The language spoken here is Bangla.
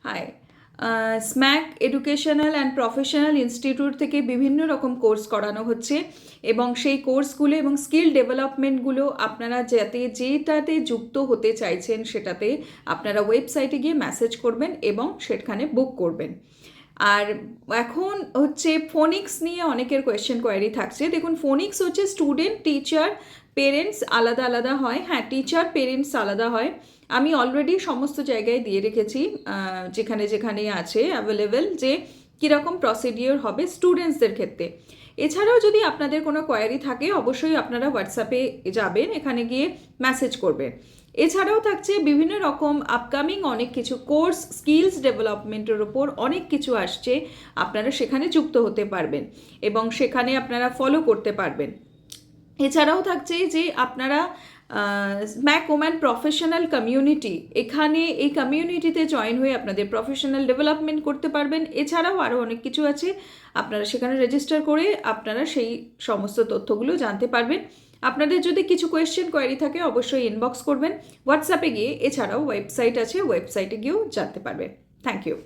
High, Smack educational and professional institute থেকে বিভিন্ন রকম কোর্স করানো হচ্ছে এবং সেই কোর্সগুলো এবং স্কিল ডেভেলপমেন্টগুলো আপনারা যেটাতে যুক্ত হতে চাইছেন সেটাতে আপনারা ওয়েবসাইটে গিয়ে মেসেজ করবেন এবং সেখানে বুক করবেন। আর এখন হচ্ছে ফোনিক্স নিয়ে অনেকের কোয়েশ্চেন কোয়ারি থাকছে। দেখুন, ফোনিক্স হচ্ছে স্টুডেন্ট, টিচার, পেরেন্টস আলাদা আলাদা হয়। হ্যাঁ, টিচার পেরেন্টস আলাদা হয়। আমি অলরেডি সমস্ত জায়গায় দিয়ে রেখেছি, যেখানে যেখানে আছে অ্যাভেলেবেল, যে কীরকম প্রসিডিওর হবে স্টুডেন্টসদের ক্ষেত্রে। এছাড়াও যদি আপনাদের কোনো কোয়ারি থাকে অবশ্যই আপনারা হোয়াটসঅ্যাপে যাবেন, এখানে গিয়ে মেসেজ করবেন। এছাড়াও থাকছে বিভিন্ন রকম আপকামিং অনেক কিছু কোর্স, স্কিলস ডেভেলপমেন্টের ওপর অনেক কিছু আসছে, আপনারা সেখানে যুক্ত হতে পারবেন এবং সেখানে আপনারা ফলো করতে পারবেন। এছাড়াও থাকছে যে আপনারা স্ম্যাক ওম্যান প্রফেশনাল কমিউনিটি, এখানে এই কমিউনিটিতে জয়েন হয়ে আপনাদের প্রফেশনাল ডেভেলপমেন্ট করতে পারবেন। এছাড়াও আরও অনেক কিছু আছে, আপনারা সেখানে রেজিস্টার করে আপনারা সেই সমস্ত তথ্যগুলো জানতে পারবেন। আপনাদের যদি কিছু কোয়েশ্চেন কোয়ারি থাকে অবশ্যই ইনবক্স করবেন হোয়াটসঅ্যাপে গিয়ে। এছাড়াও ওয়েবসাইট আছে, ওয়েবসাইটে গিয়েও জানতে পারবেন। Thank you.